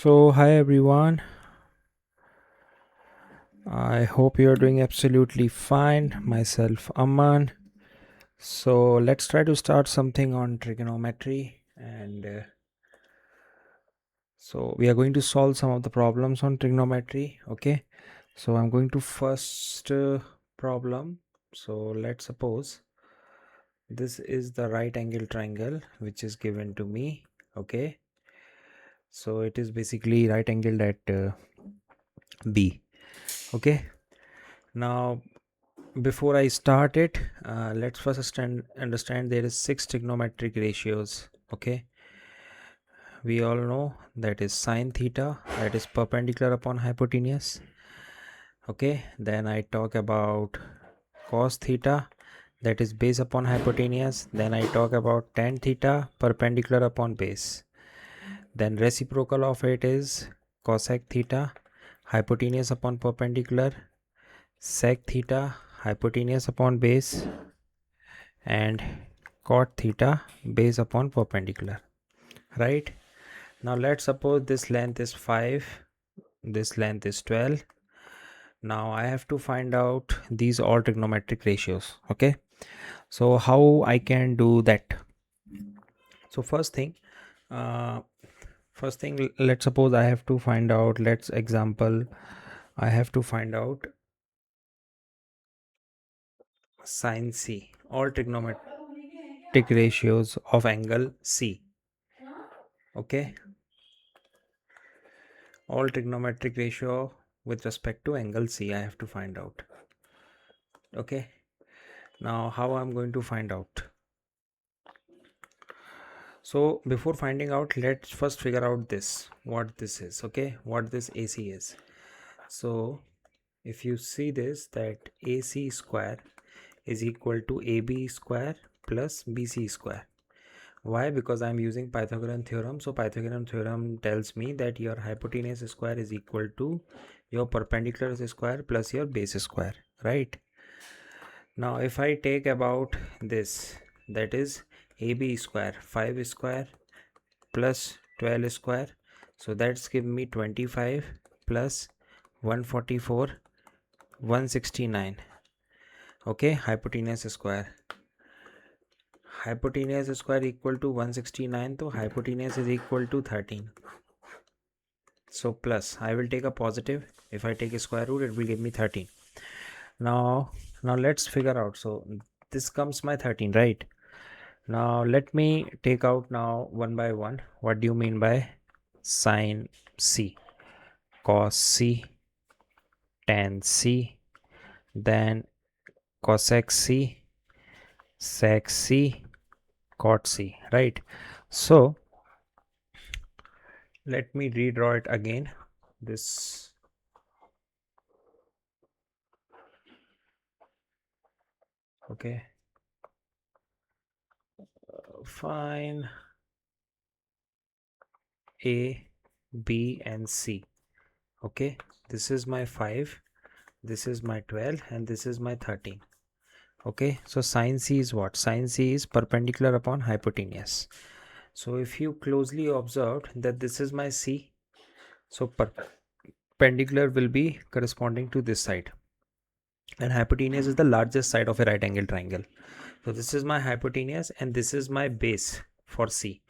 So, hi everyone. I hope you're doing absolutely fine. Myself, Aman. So, let's try to start something on trigonometry. And we are going to solve some of the problems on trigonometry. Okay. So, I'm going to first problem. So, let's suppose this is the right angle triangle which is given to me. Okay. So, it is basically right angled at B. Okay. Now, before I start it, let's first understand there is 6 trigonometric ratios. Okay, we all know that is sine theta, that is perpendicular upon hypotenuse. Okay, then I talk about cos theta, that is base upon hypotenuse. Then I talk about tan theta, perpendicular upon base. Then reciprocal of it is cosec theta, hypotenuse upon perpendicular, sec theta, hypotenuse upon base, and cot theta, base upon perpendicular. Right, now let's suppose this length is 5, this length is 12. Now I have to find out these all trigonometric ratios. Okay, so how I can do that? So uh, first thing, let's suppose I have to find out, let's example, I have to find out sine C, all trigonometric ratios of angle C. Okay, all trigonometric ratio with respect to angle C I have to find out. Okay, now how I'm going to find out? So before finding out, let's first figure out this, what this is. Okay, what this AC is. So if you see this, that AC square is equal to AB square plus BC square. Why? Because I'm using Pythagorean theorem. So Pythagorean theorem tells me that your hypotenuse square is equal to your perpendicular square plus your base square, right? Now if I take about this, that is AB square, 5 square plus 12 square, so that's give me 25 plus 144, 169. Okay, hypotenuse square equal to 169, so hypotenuse is equal to 13. So plus, I will take a positive. If I take a square root, it will give me 13. Now let's figure out. So this comes my 13, right? Now let me take out now one by one. What do you mean by sine C, cos C, tan C, then cosec C, sec C, cot C, right? So let me redraw it again. This, okay, fine. A, B and C. Okay, this is my 5, this is my 12, and this is my 13. Okay, so sine C is what? Sine C is perpendicular upon hypotenuse. So if you closely observed that this is my C, so perpendicular will be corresponding to this side, and hypotenuse is the largest side of a right angle triangle. So this is my hypotenuse and this is my base for C.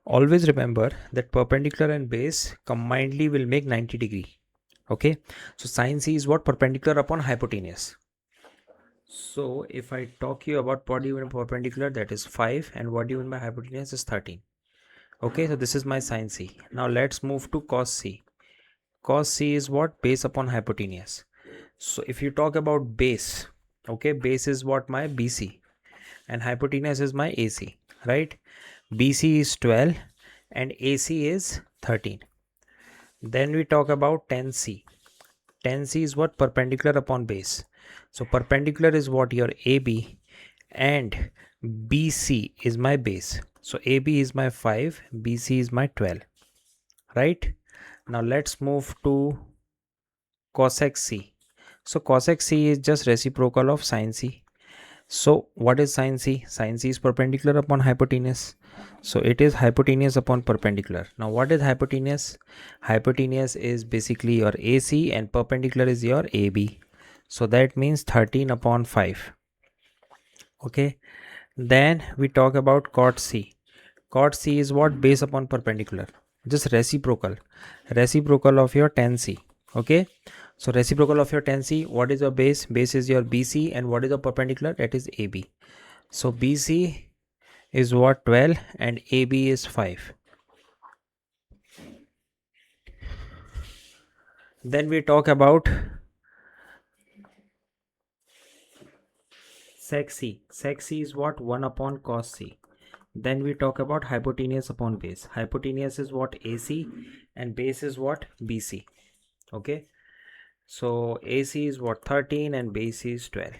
Always remember that perpendicular and base combinedly will make 90-degree. Okay, so sine C is what? Perpendicular upon hypotenuse. So if I talk you about what do you mean perpendicular, that is 5, and what do you mean by hypotenuse is 13. Okay, so this is my sine C. Now let's move to cos C. Cos C is what? Base upon hypotenuse. So if you talk about base, okay, base is what? My BC, and hypotenuse is my AC, right? BC is 12 and AC is 13. Then we talk about tan C. Tan C is what? Perpendicular upon base. So perpendicular is what? Your AB, and BC is my base. So AB is my 5, BC is my 12, right? Now let's move to cosec C. So cosec C is just reciprocal of sine C. So what is sine C? Sine C is perpendicular upon hypotenuse. So it is hypotenuse upon perpendicular. Now what is hypotenuse? Hypotenuse is basically your AC and perpendicular is your AB. So that means 13 upon 5. Okay. Then we talk about cot C. Cot C is what? Base upon perpendicular. Just reciprocal. Reciprocal of your tan C. Okay. So reciprocal of your tan C, what is your base? Base is your BC, and what is the perpendicular? That is AB. So BC is what? 12 and AB is 5. Then we talk about sec C. Sec C is what? 1 upon cos C. Then we talk about hypotenuse upon base. Hypotenuse is what? AC, and base is what? BC. Okay. So AC is what? 13 and base is 12.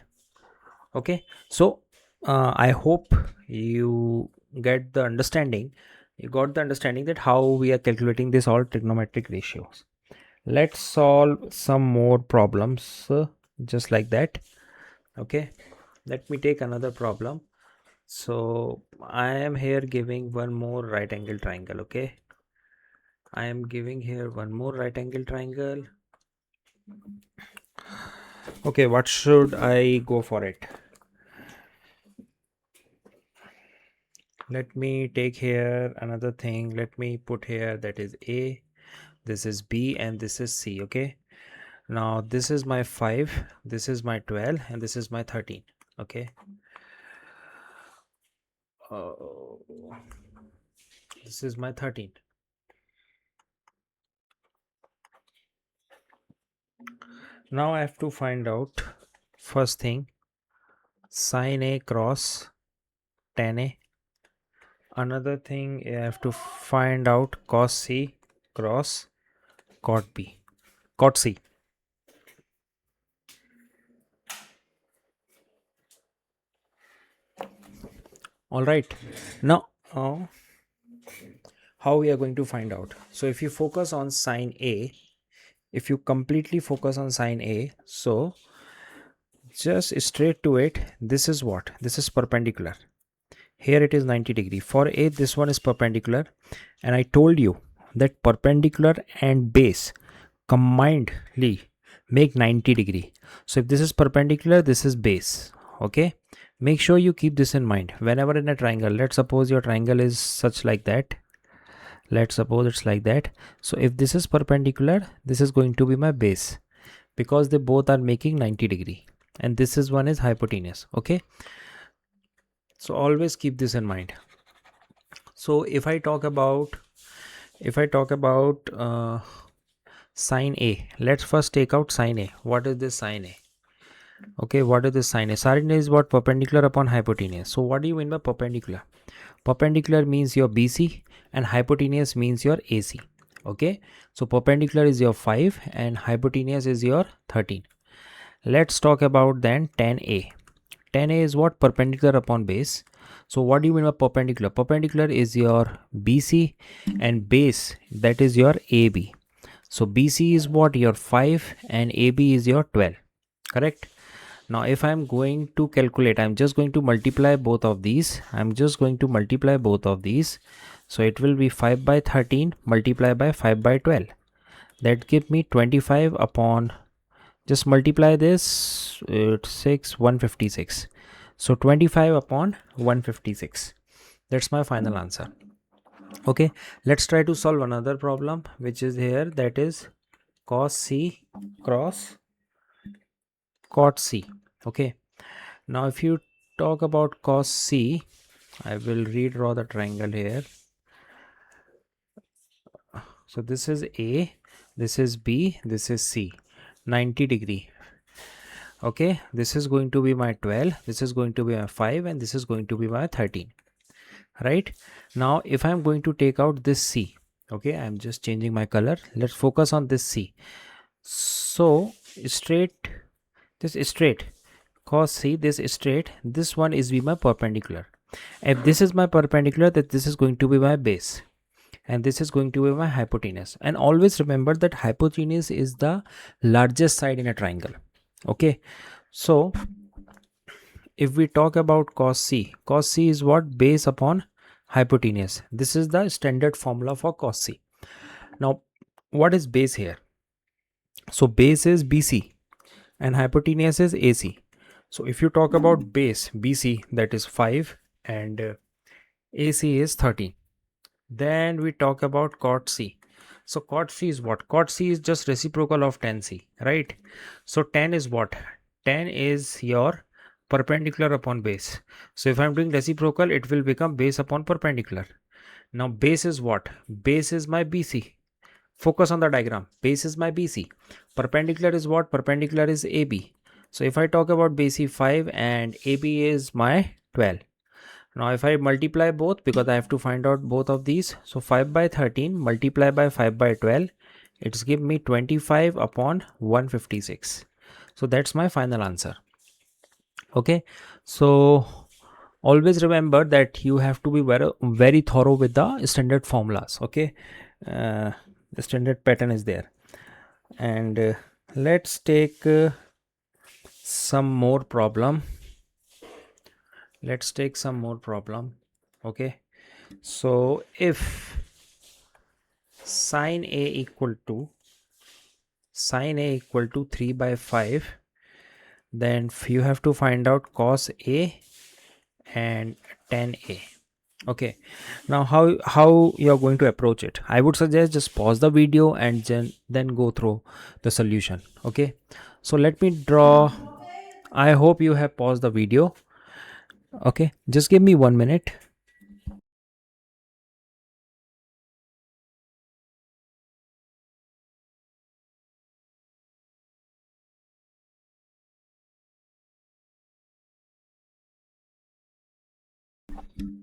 Okay. So I hope you get the understanding. You got the understanding that how we are calculating this all trigonometric ratios. Let's solve some more problems just like that. Okay. Let me take another problem. So I am here giving one more right angle triangle. Okay. I am giving here one more right angle triangle. Okay, what should I go for it? Let me take here another thing. Let me put here that is A, this is B, and this is C. Okay. Now this is my 5, this is my 12, and this is my 13. Okay. This is my 13. Now I have to find out first thing sine A cross tan A. Another thing I have to find out cos C cross cot B, cot C. All right. Now how we are going to find out? So if you focus on sine A, if you completely focus on sine A, so just straight to it, this is what? This is perpendicular. Here it is 90 degree. For A, this one is perpendicular, and I told you that perpendicular and base combinedly make 90 degree. So if this is perpendicular, this is base. Okay, make sure you keep this in mind whenever in a triangle. Let's suppose your triangle is such like that. Let's suppose it's like that. So if this is perpendicular, this is going to be my base, because they both are making 90 degree, and this is one is hypotenuse. Okay, so always keep this in mind. So if I talk about sine A, let's first take out sine A. What is this sine A? Okay, what is this sine A? Sine A is what? Perpendicular upon hypotenuse. So what do you mean by perpendicular? Perpendicular means your BC and hypotenuse means your AC. Okay, so perpendicular is your 5 and hypotenuse is your 13. Let's talk about then tan A. Tan A is what? Perpendicular upon base. So what do you mean by perpendicular? Perpendicular is your BC and base, that is your AB. So BC is what? Your 5 and AB is your 12. Correct? Now if I am going to calculate, I'm just going to multiply both of these. So it will be 5 by 13 multiplied by 5 by 12. That give me 25 upon, just multiply this, it's 6, 156. So 25 upon 156. That's my final answer. Okay, let's try to solve another problem which is here, that is cos C cross cot C. Okay, now if you talk about cos C, I will redraw the triangle here. So this is A, this is B, this is C, 90 degree. Okay, this is going to be my 12, this is going to be my 5, and this is going to be my 13. Right, now if I'm going to take out this C, okay, I'm just changing my color. Let's focus on this C. So straight, this is straight, cos C, this is straight, this one is be my perpendicular. If this is my perpendicular, that this is going to be my base, and this is going to be my hypotenuse. And always remember that hypotenuse is the largest side in a triangle. Okay, so if we talk about cos C is what? Base upon hypotenuse. This is the standard formula for cos C. Now, what is base here? So base is BC and hypotenuse is AC. So if you talk about base BC, that is 5, and AC is 13. Then we talk about cot C. So cot C is what? Cot C is just reciprocal of tan C, right? So tan is what? Tan is your perpendicular upon base. So if I'm doing reciprocal, it will become base upon perpendicular. Now base is what? Base is my BC. Focus on the diagram. Base is my BC. Perpendicular is what? Perpendicular is AB. So if I talk about BC 5 and AB is my 12. Now if I multiply both, because I have to find out both of these. So 5 by 13 multiply by 5 by 12. It's give me 25 upon 156. So that's my final answer. Okay. So always remember that you have to be very thorough with the standard formulas. Okay. The standard pattern is there. And let's take some more problem. Let's take some more problem. Okay. So if sine A equal to 3 by 5, then you have to find out cos A and tan A. Okay, now how you're going to approach it? I would suggest just pause the video and then go through the solution. Okay, so let me draw. I hope you have paused the video. Okay, just give me 1 minute.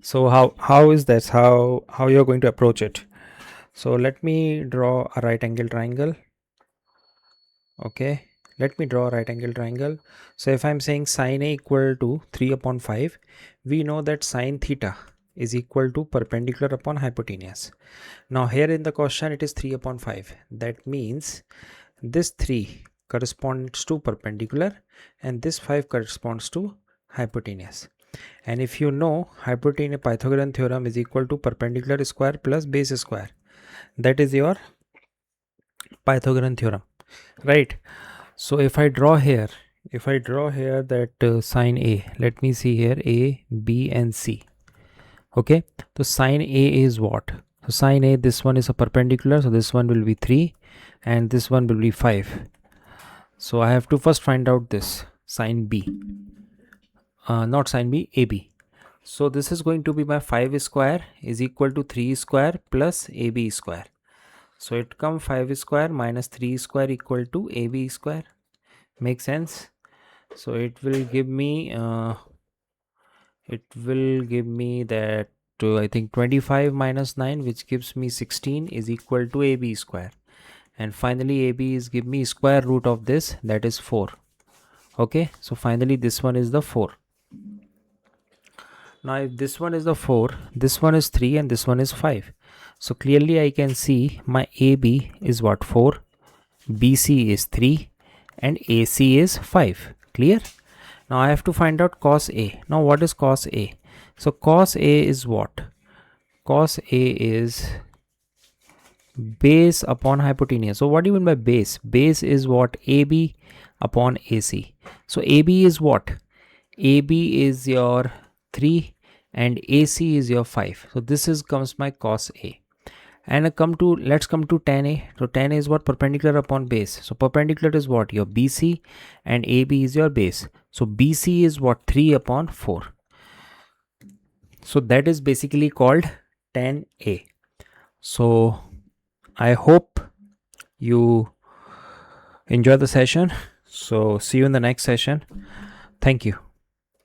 So how is this? How you're going to approach it? So let me draw a right angle triangle. Okay, let me draw a right angle triangle. So if I'm saying sine A equal to 3 upon 5, we know that sine theta is equal to perpendicular upon hypotenuse. Now here in the question it is 3 upon 5. That means this 3 corresponds to perpendicular and this 5 corresponds to hypotenuse. And if you know, hypotenuse Pythagorean theorem is equal to perpendicular square plus base square. That is your Pythagorean theorem, right? So if I draw here that sine A, let me see here, A, B and C. Okay, so sine A is what? So sine A, this one is a perpendicular, so this one will be 3 and this one will be 5. So I have to first find out this sine B, not sine B, AB. So this is going to be my 5 square is equal to 3 square plus AB square. So it comes 5 square minus 3 square equal to AB square. Makes sense? So it will give me that I think 25 minus 9, which gives me 16, is equal to AB square. And finally AB is give me square root of this, that is 4. Okay, so finally this one is the 4. Now if this one is the 4, this one is 3 and this one is 5. So clearly I can see my AB is what? 4, BC is 3 and AC is 5. Clear? Now I have to find out cos A. Now what is cos A? So cos A is what? Cos A is base upon hypotenuse. So what do you mean by base? Base is what? AB upon AC. So AB is what? AB is your 3 and AC is your 5. So this is comes my cos A. And let's come to tan A. So tan A is what? Perpendicular upon base. So perpendicular is what? Your BC and AB is your base. So BC is what? 3 upon 4. So that is basically called tan A. So I hope you enjoy the session. So see you in the next session. Thank you.